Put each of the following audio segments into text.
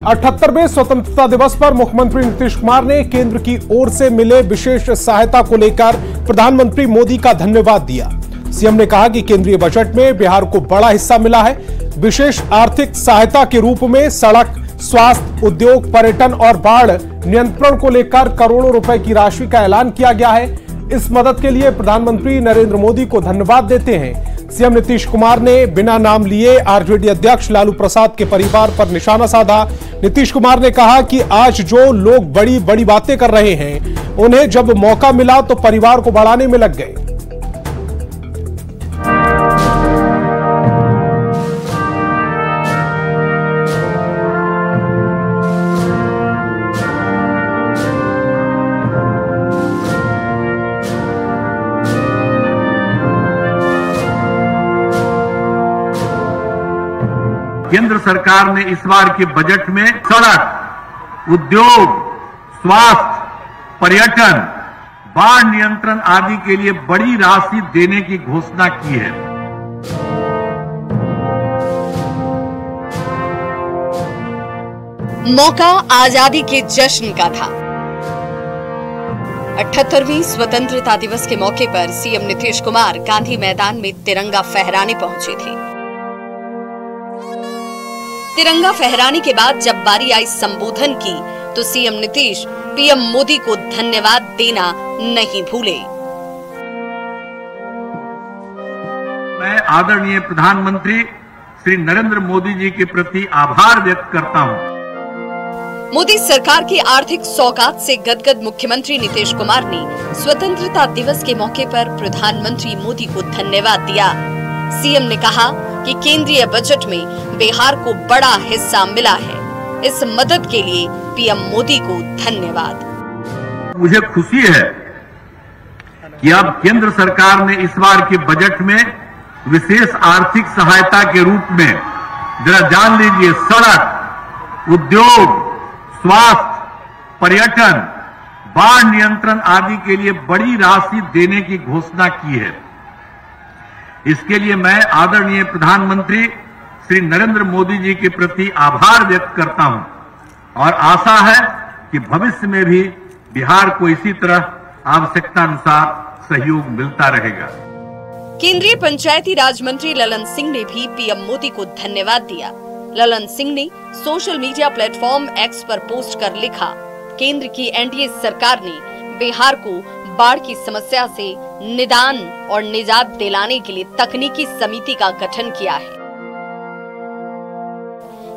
78वें स्वतंत्रता दिवस पर मुख्यमंत्री नीतीश कुमार ने केंद्र की ओर से मिले विशेष सहायता को लेकर प्रधानमंत्री मोदी का धन्यवाद दिया। सीएम ने कहा कि केंद्रीय बजट में बिहार को बड़ा हिस्सा मिला है। विशेष आर्थिक सहायता के रूप में सड़क, स्वास्थ्य, उद्योग, पर्यटन और बाढ़ नियंत्रण को लेकर करोड़ों रुपए की राशि का ऐलान किया गया है। इस मदद के लिए प्रधानमंत्री नरेंद्र मोदी को धन्यवाद देते हैं। सीएम नीतीश कुमार ने बिना नाम लिए आरजेडी अध्यक्ष लालू प्रसाद के परिवार पर निशाना साधा। नीतीश कुमार ने कहा कि आज जो लोग बड़ी बड़ी बातें कर रहे हैं, उन्हें जब मौका मिला तो परिवार को बढ़ाने में लग गए। केंद्र सरकार ने इस बार के बजट में सड़क, उद्योग, स्वास्थ्य, पर्यटन, बाढ़ नियंत्रण आदि के लिए बड़ी राशि देने की घोषणा की है। मौका आजादी के जश्न का था। 78वीं स्वतंत्रता दिवस के मौके पर सीएम नीतीश कुमार गांधी मैदान में तिरंगा फहराने पहुंचे थे। तिरंगा फहराने के बाद जब बारी आई संबोधन की तो सीएम नीतीश पीएम मोदी को धन्यवाद देना नहीं भूले। मैं आदरणीय प्रधानमंत्री श्री नरेंद्र मोदी जी के प्रति आभार व्यक्त करता हूं। मोदी सरकार की आर्थिक सौगात से गदगद मुख्यमंत्री नीतीश कुमार ने स्वतंत्रता दिवस के मौके पर प्रधानमंत्री मोदी को धन्यवाद दिया। सीएम ने कहा कि केंद्रीय बजट में बिहार को बड़ा हिस्सा मिला है। इस मदद के लिए पीएम मोदी को धन्यवाद। मुझे खुशी है कि अब केंद्र सरकार ने इस बार के बजट में विशेष आर्थिक सहायता के रूप में, जरा जान लीजिए, सड़क, उद्योग, स्वास्थ्य, पर्यटन, बाढ़ नियंत्रण आदि के लिए बड़ी राशि देने की घोषणा की है। इसके लिए मैं आदरणीय प्रधानमंत्री श्री नरेंद्र मोदी जी के प्रति आभार व्यक्त करता हूं और आशा है कि भविष्य में भी बिहार को इसी तरह आवश्यकता अनुसार सहयोग मिलता रहेगा। केंद्रीय पंचायती राज मंत्री ललन सिंह ने भी पीएम मोदी को धन्यवाद दिया। ललन सिंह ने सोशल मीडिया प्लेटफॉर्म एक्स पर पोस्ट कर लिखा, केंद्र की एनडीए सरकार ने बिहार को बाढ़ की समस्या से निदान और निजात दिलाने के लिए तकनीकी समिति का गठन किया है।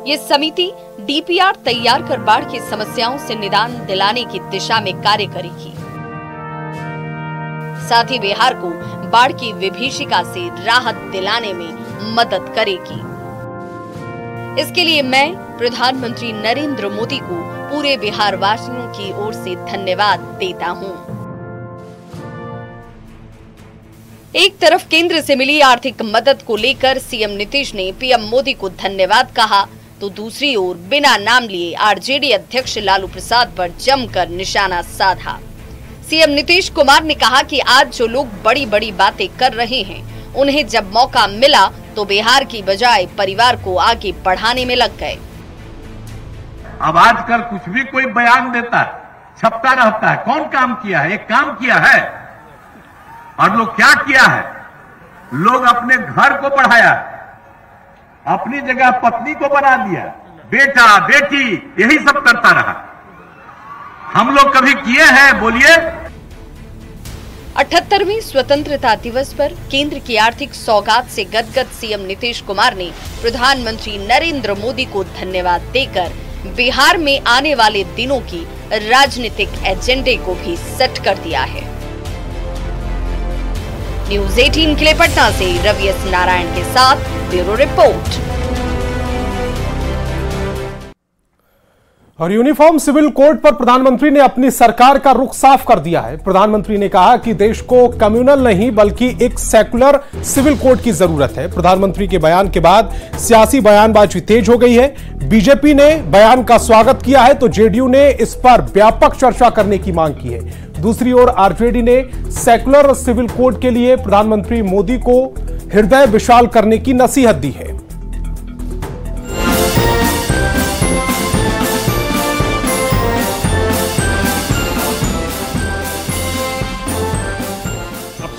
ये समिति डीपीआर तैयार कर बाढ़ की समस्याओं से निदान दिलाने की दिशा में कार्य करेगी। साथ ही बिहार को बाढ़ की विभीषिका से राहत दिलाने में मदद करेगी। इसके लिए मैं प्रधानमंत्री नरेंद्र मोदी को पूरे बिहार वासियों की ओर से धन्यवाद देता हूं। एक तरफ केंद्र से मिली आर्थिक मदद को लेकर सीएम नीतीश ने पीएम मोदी को धन्यवाद कहा, तो दूसरी ओर बिना नाम लिए आरजेडी अध्यक्ष लालू प्रसाद पर जमकर निशाना साधा। सीएम नीतीश कुमार ने कहा कि आज जो लोग बड़ी बड़ी बातें कर रहे हैं, उन्हें जब मौका मिला तो बिहार की बजाय परिवार को आगे बढ़ाने में लग गए। अब आजकल कुछ भी कोई बयान देता है, छपता रहता है। कौन काम किया है? एक काम किया है। और लोग क्या किया है? लोग अपने घर को बढ़ाया, अपनी जगह पत्नी को बना दिया, बेटा बेटी यही सब करता रहा। हम लोग कभी किए हैं? बोलिए। 78वें स्वतंत्रता दिवस पर केंद्र की आर्थिक सौगात से गदगद सीएम नीतीश कुमार ने प्रधानमंत्री नरेंद्र मोदी को धन्यवाद देकर बिहार में आने वाले दिनों की राजनीतिक एजेंडे को भी सेट कर दिया है। न्यूज़ 18 के लिए पटना से रवि एस नारायण के साथ ब्यूरो रिपोर्ट। और यूनिफॉर्म सिविल कोड पर प्रधानमंत्री ने अपनी सरकार का रुख साफ कर दिया है। प्रधानमंत्री ने कहा कि देश को कम्युनल नहीं बल्कि एक सेकुलर सिविल कोड की जरूरत है। प्रधानमंत्री के बयान के बाद सियासी बयानबाजी तेज हो गई है। बीजेपी ने बयान का स्वागत किया है तो जेडीयू ने इस पर व्यापक चर्चा करने की मांग की है। दूसरी ओर आरजेडी ने सेकुलर सिविल कोड के लिए प्रधानमंत्री मोदी को हृदय विशाल करने की नसीहत दी है।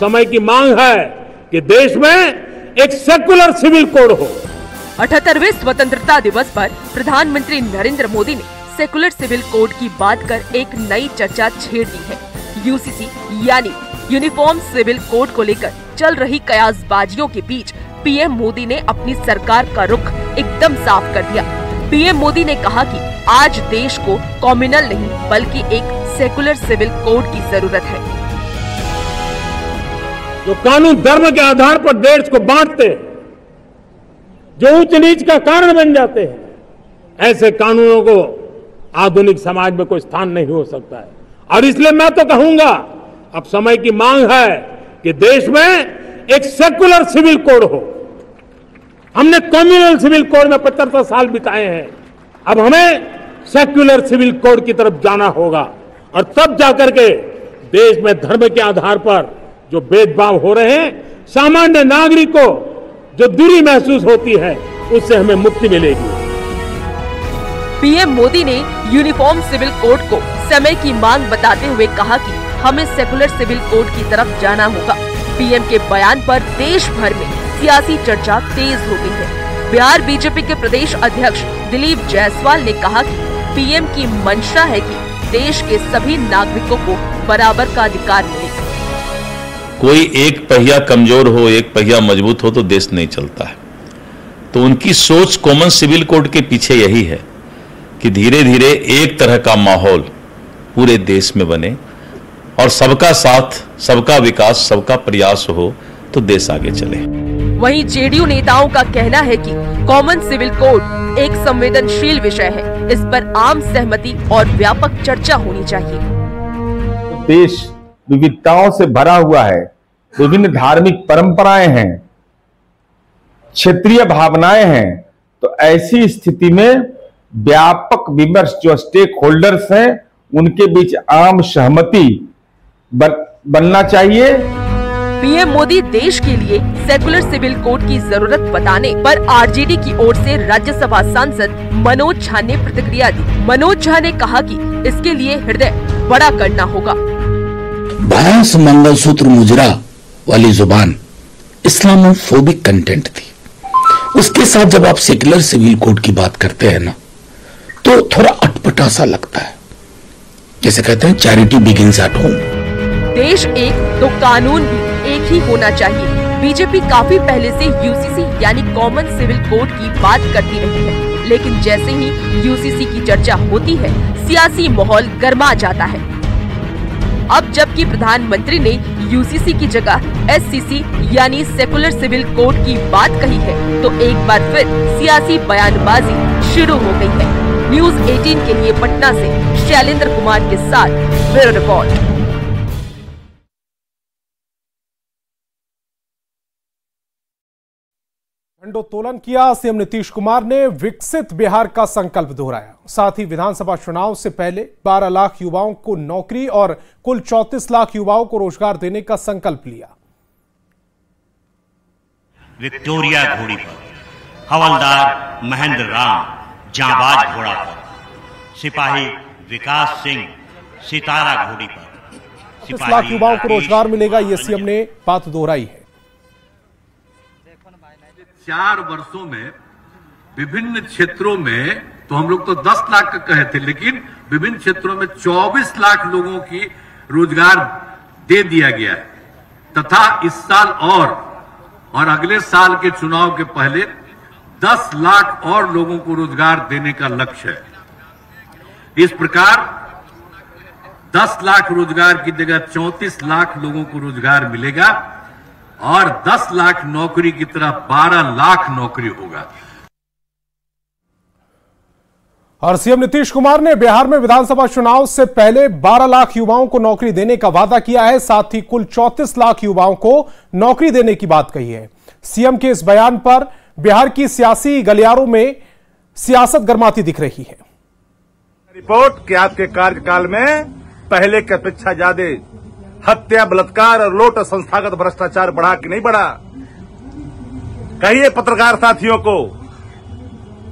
समय की मांग है कि देश में एक सेकुलर सिविल कोड हो। 78वें स्वतंत्रता दिवस पर प्रधानमंत्री नरेंद्र मोदी ने सेकुलर सिविल कोड की बात कर एक नई चर्चा छेड़ दी है। यूसीसी यानी यूनिफॉर्म सिविल कोड को लेकर चल रही कयासबाजियों के बीच पीएम मोदी ने अपनी सरकार का रुख एकदम साफ कर दिया। पीएम मोदी ने कहा कि आज देश को कम्युनल नहीं बल्कि एक सेकुलर सिविल कोड की जरूरत है। जो कानून धर्म के आधार पर देश को बांटते, जो ऊंच नीच का कारण बन जाते हैं, ऐसे कानूनों को आधुनिक समाज में कोई स्थान नहीं हो सकता है। और इसलिए मैं तो कहूंगा, अब समय की मांग है कि देश में एक सेकुलर सिविल कोड हो। हमने कम्युनल सिविल कोड में 75 साल बिताए हैं, अब हमें सेक्युलर सिविल कोड की तरफ जाना होगा और तब जाकर के देश में धर्म के आधार पर जो भेदभाव हो रहे हैं, सामान्य नागरिक को जो दूरी महसूस होती है, उससे हमें मुक्ति मिलेगी। पीएम मोदी ने यूनिफॉर्म सिविल कोड को समय की मांग बताते हुए कहा कि हमें सेकुलर सिविल कोड की तरफ जाना होगा। पीएम के बयान पर देश भर में सियासी चर्चा तेज हो गई है। बिहार बीजेपी के प्रदेश अध्यक्ष दिलीप जायसवाल ने कहा कि पीएम की मंशा है कि देश के सभी नागरिकों को बराबर का अधिकार मिले। कोई एक पहिया कमजोर हो, एक पहिया मजबूत हो तो देश नहीं चलता है। तो उनकी सोच कॉमन सिविल कोड के पीछे यही है कि धीरे धीरे एक तरह का माहौल पूरे देश में बने और सबका साथ, सबका विकास, सबका प्रयास हो तो देश आगे चले। वहीं जेडीयू नेताओं का कहना है कि कॉमन सिविल कोड एक संवेदनशील विषय है, इस पर आम सहमति और व्यापक चर्चा होनी चाहिए। देश विविधताओं से भरा हुआ है, विभिन्न धार्मिक परंपराएं हैं, क्षेत्रीय भावनाएं हैं, तो ऐसी स्थिति में व्यापक विमर्श जो स्टेक होल्डर्स हैं उनके बीच आम सहमति बनना चाहिए। पीएम मोदी देश के लिए सेकुलर सिविल कोड की जरूरत बताने पर आरजेडी की ओर से राज्यसभा सांसद मनोज झा ने प्रतिक्रिया दी। मनोज झा ने कहा कि इसके लिए हृदय बड़ा करना होगा। बांस मंगलसूत्र मुजरा वाली जुबान इस्लामोफोबिक कंटेंट थी। उसके साथ जब आप सेकुलर सिविल कोड की बात करते हैं ना, तो थोड़ा अटपटा सा लगता है। जैसे कहते हैं चैरिटी बिगिंस एट होम। देश एक तो कानून भी एक ही होना चाहिए। बीजेपी काफी पहले से यूसीसी यानी कॉमन सिविल कोड की बात करती रही है, लेकिन जैसे ही यूसीसी की चर्चा होती है, सियासी माहौल गर्मा जाता है। अब जबकि प्रधानमंत्री ने यूसीसी की जगह एससीसी यानी सेकुलर सिविल कोड की बात कही है, तो एक बार फिर सियासी बयानबाजी शुरू हो गई है। न्यूज 18 के लिए पटना से शैलेंद्र कुमार के साथ ब्यूरो रिपोर्ट। झंडोत्तोलन किया। सीएम नीतीश कुमार ने विकसित बिहार का संकल्प दोहराया। साथ ही विधानसभा चुनाव से पहले 12 लाख युवाओं को नौकरी और कुल 34 लाख युवाओं को रोजगार देने का संकल्प लिया। विक्टोरिया घोड़ी पर हवलदार महेंद्र राम जांबाज घोड़ा पर, सिपाही विकास सिंह सितारा घोड़ी पर, 34 लाख युवाओं को रोजगार मिलेगा, ये सीएम ने बात दोहराई है। 4 वर्षों में विभिन्न क्षेत्रों में तो हम लोग तो 10 लाख का कहे थे, लेकिन विभिन्न क्षेत्रों में 24 लाख लोगों की रोजगार दे दिया गया है तथा इस साल और अगले साल के चुनाव के पहले 10 लाख और लोगों को रोजगार देने का लक्ष्य है। इस प्रकार 10 लाख रोजगार की जगह 34 लाख लोगों को रोजगार मिलेगा और 10 लाख नौकरी की तरह 12 लाख नौकरी होगा। और सीएम नीतीश कुमार ने बिहार में विधानसभा चुनाव से पहले 12 लाख युवाओं को नौकरी देने का वादा किया है। साथ ही कुल 34 लाख युवाओं को नौकरी देने की बात कही है। सीएम के इस बयान पर बिहार की सियासी गलियारों में सियासत गर्माती दिख रही है। रिपोर्ट कि आपके कार्यकाल में पहले की अपेक्षा ज्यादा हत्या, बलात्कार और लूट और संस्थागत भ्रष्टाचार बढ़ा कि नहीं बढ़ा? कहिए पत्रकार साथियों को,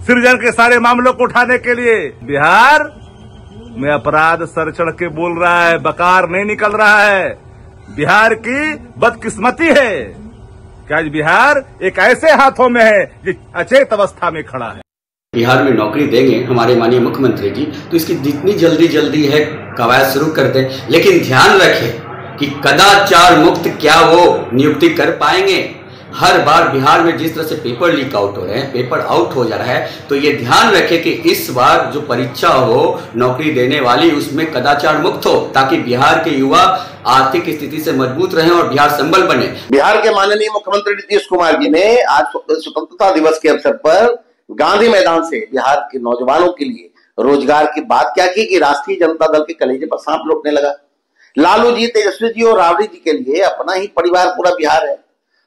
सृजन के सारे मामलों को उठाने के लिए बिहार में अपराध सर चढ़ के बोल रहा है, बकार नहीं निकल रहा है। बिहार की बदकिस्मती है कि आज बिहार एक ऐसे हाथों में है जो अचेत अवस्था में खड़ा है। बिहार में नौकरी देंगे हमारे माननीय मुख्यमंत्री जी, तो इसकी जितनी जल्दी है कवायद शुरू कर दें, लेकिन ध्यान रखें कि कदाचार मुक्त क्या वो नियुक्ति कर पाएंगे। हर बार बिहार में जिस तरह से पेपर लीक आउट हो रहे हैं, पेपर आउट हो जा रहा है, तो ये ध्यान रखें कि इस बार जो परीक्षा हो नौकरी देने वाली उसमें कदाचार मुक्त हो, ताकि बिहार के युवा आर्थिक स्थिति से मजबूत रहें और बिहार संबल बने। बिहार के माननीय मुख्यमंत्री नीतीश कुमार जी ने आज स्वतंत्रता दिवस के अवसर पर गांधी मैदान से बिहार के नौजवानों के लिए रोजगार की बात क्या की कि राष्ट्रीय जनता दल के कलेजे पर सांप लौटने लगा। लालू जी, तेजस्वी जी और राबड़ी जी के लिए अपना ही परिवार पूरा बिहार है।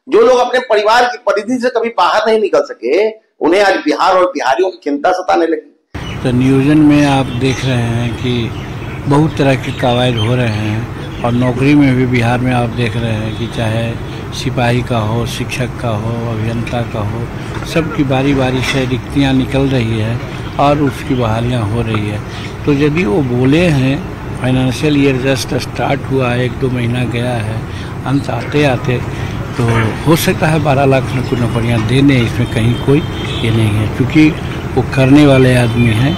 जो लोग अपने परिवार की परिधि से कभी बाहर नहीं निकल सके, उन्हें आज बिहार और बिहारियों की चिंता सताने लगी। तो नियोजन में आप देख रहे हैं कि बहुत तरह के कवायद हो रहे हैं, और नौकरी में भी बिहार में आप देख रहे हैं कि चाहे सिपाही का हो, शिक्षक का हो, अभियंता का हो, सबकी बारी बारी से रिक्तियाँ निकल रही है और उसकी बहालियाँ हो रही है। तो यदि वो बोले हैं फाइनेंशियल ईयर जस्ट स्टार्ट हुआ है, 1-2 महीना गया है, अंत आते आते तो हो सकता है 12 लाख को नौकरियाँ देने, इसमें कहीं कोई ये नहीं है, क्योंकि वो करने वाले आदमी हैं।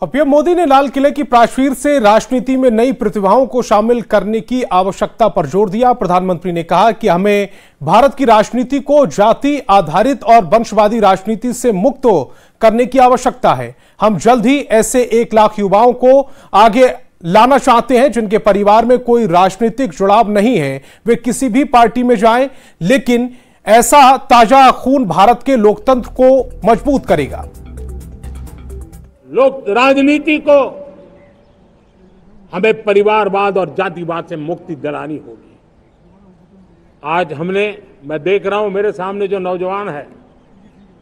पीएम मोदी ने लाल किले की प्राचीर से राजनीति में नई प्रतिभाओं को शामिल करने की आवश्यकता पर जोर दिया। प्रधानमंत्री ने कहा कि हमें भारत की राजनीति को जाति आधारित और वंशवादी राजनीति से मुक्त करने की आवश्यकता है। हम जल्द ही ऐसे 1 लाख युवाओं को आगे लाना चाहते हैं जिनके परिवार में कोई राजनीतिक जुड़ाव नहीं है, वे किसी भी पार्टी में जाएं, लेकिन ऐसा ताजा खून भारत के लोकतंत्र को मजबूत करेगा। लोक राजनीति को हमें परिवारवाद और जातिवाद से मुक्ति दिलानी होगी। आज मैं देख रहा हूं मेरे सामने जो नौजवान है,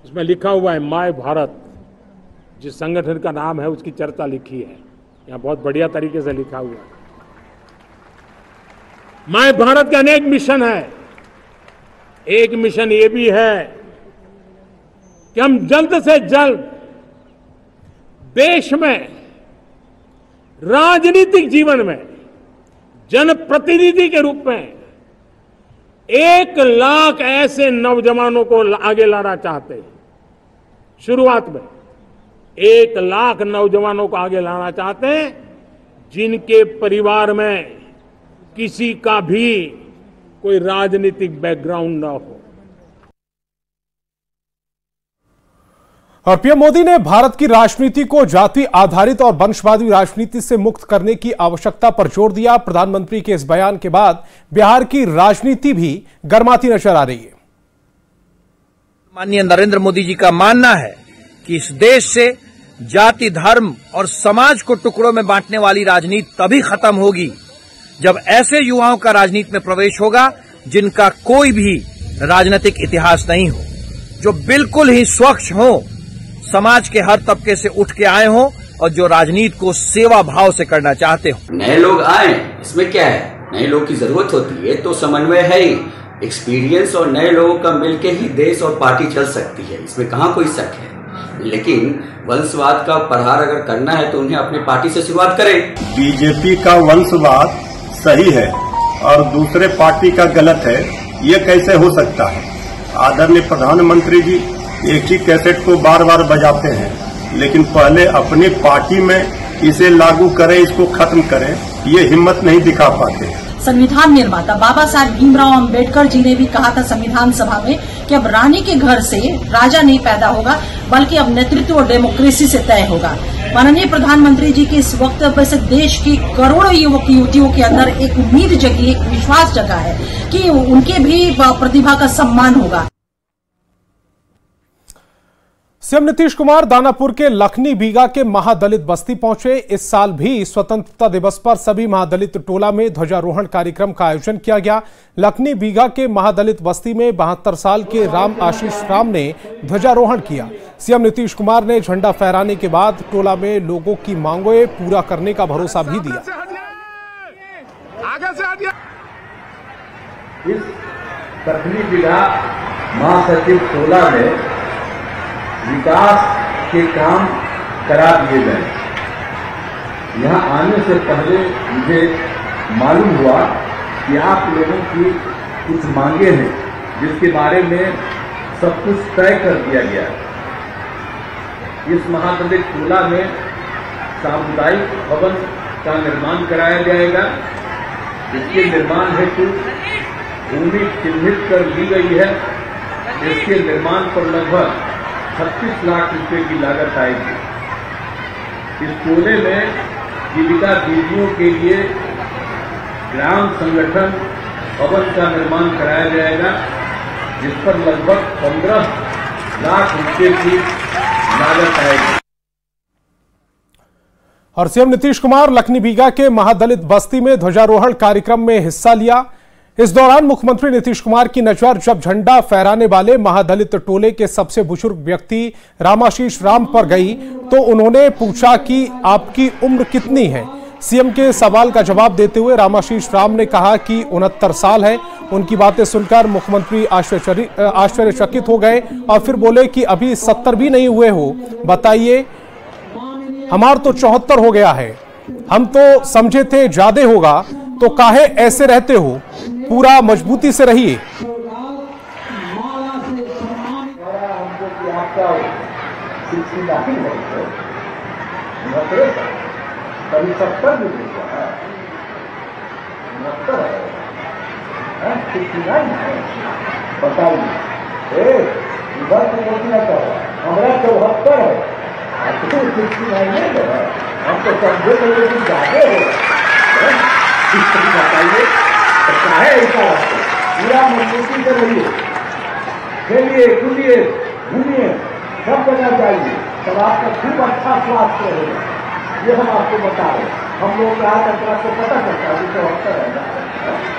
उसमें लिखा हुआ है माय भारत, जिस संगठन का नाम है उसकी चर्चा लिखी है, यहाँ बहुत बढ़िया तरीके से लिखा हुआ है। माय भारत के अनेक मिशन है। एक मिशन ये भी है कि हम जल्द से जल्द देश में राजनीतिक जीवन में जनप्रतिनिधि के रूप में 1 लाख ऐसे नौजवानों को आगे लाना चाहते हैं। शुरुआत में 1 लाख नौजवानों को आगे लाना चाहते हैं जिनके परिवार में किसी का भी कोई राजनीतिक बैकग्राउंड न हो। और पीएम मोदी ने भारत की राजनीति को जाति आधारित और वंशवादी राजनीति से मुक्त करने की आवश्यकता पर जोर दिया। प्रधानमंत्री के इस बयान के बाद बिहार की राजनीति भी गर्माती नजर आ रही है। माननीय नरेंद्र मोदी जी का मानना है कि इस देश से जाति, धर्म और समाज को टुकड़ों में बांटने वाली राजनीति तभी खत्म होगी जब ऐसे युवाओं का राजनीति में प्रवेश होगा जिनका कोई भी राजनीतिक इतिहास नहीं हो, जो बिल्कुल ही स्वच्छ हो, समाज के हर तबके से उठ के आए हों और जो राजनीति को सेवा भाव से करना चाहते हो। नए लोग आए, इसमें क्या है, नए लोग की जरूरत होती है तो समन्वय है ही, एक्सपीरियंस और नए लोगों का मिलके ही देश और पार्टी चल सकती है, इसमें कहाँ कोई शक है। लेकिन वंशवाद का प्रहार अगर करना है तो उन्हें अपनी पार्टी से शुरुआत करें। बीजेपी का वंशवाद सही है और दूसरे पार्टी का गलत है, ये कैसे हो सकता है। आदरणीय प्रधानमंत्री जी एक ही कैसेट को बार बार बजाते हैं, लेकिन पहले अपनी पार्टी में इसे लागू करें, इसको खत्म करें, ये हिम्मत नहीं दिखा पाते। संविधान निर्माता बाबा साहब भीमराव अंबेडकर जी ने भी कहा था संविधान सभा में कि अब रानी के घर से राजा नहीं पैदा होगा, बल्कि अब नेतृत्व और डेमोक्रेसी से तय होगा। माननीय प्रधानमंत्री जी के इस वक्तव्य से देश की करोड़ों युवक युवतियों के अंदर एक उम्मीद जगी, एक विश्वास जगा है कि उनके भी प्रतिभा का सम्मान होगा। सीएम नीतीश कुमार दानापुर के लखनी बीघा के महादलित बस्ती पहुंचे। इस साल भी स्वतंत्रता दिवस पर सभी महादलित टोला में ध्वजारोहण कार्यक्रम का आयोजन किया गया। लखनी बीघा के महादलित बस्ती में 72 साल के राम आशीष राम ने ध्वजारोहण किया। सीएम नीतीश कुमार ने झंडा फहराने के बाद टोला में लोगों की मांगों पूरा करने का भरोसा भी दिया। इस लखनी बीघा महासचिव टोला में विकास के काम करा दिए गए। यहाँ आने से पहले मुझे मालूम हुआ कि आप लोगों की कुछ मांगे हैं जिसके बारे में सब कुछ तय कर दिया गया। इस महादलित टोला में सामुदायिक भवन का निर्माण कराया जाएगा। इसके निर्माण हेतु भूमि चिन्हित कर ली गई है। इसके निर्माण पर लगभग 36 लाख रुपए की लागत आएगी। इस टोले में जीविका दीदियों के लिए ग्राम संगठन भवन का निर्माण कराया जाएगा, जिस पर लगभग 15 लाख रुपए की लागत आएगी। और सीएम नीतीश कुमार लखनीबीघा के महादलित बस्ती में ध्वजारोहण कार्यक्रम में हिस्सा लिया। इस दौरान मुख्यमंत्री नीतीश कुमार की नजर जब झंडा फहराने वाले महादलित टोले के सबसे बुजुर्ग व्यक्ति रामाशीष राम पर गई तो उन्होंने पूछा कि आपकी उम्र कितनी है। सीएम के सवाल का जवाब देते हुए रामाशीष राम ने कहा कि 69 साल है। उनकी बातें सुनकर मुख्यमंत्री आश्चर्यचकित हो गए और फिर बोले कि अभी 70 भी नहीं हुए हो, बताइए। हमार तो 74 हो गया है। हम तो समझे थे ज्यादा होगा, तो काहे ऐसे रहते हो, पूरा मजबूती से रहिए। कभी 70 भी हुआ है, 69 है, बताइए। इधर तो बोलना चाहिए हमारा 74 है, 69 नहीं है। हम तो समझे तो ये दिन ज्यादा हो, बताइए तो चाहे ऐसा पूरा मजबूती से रहिए, खेलिए कूदिए घूमिए, सब करना चाहिए, तब आपका खूब अच्छा स्वास्थ्य रहेगा। ये हम आपको बता रहे हैं। हम लोग क्या करते हैं आपको पता चलता है, तो होता रहेगा।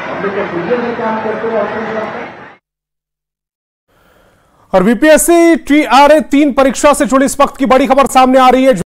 हम लोग दुनिया में काम करते हैं। और बीपीएससी TRA 3 परीक्षा से जुड़ी इस वक्त की बड़ी खबर सामने आ रही है।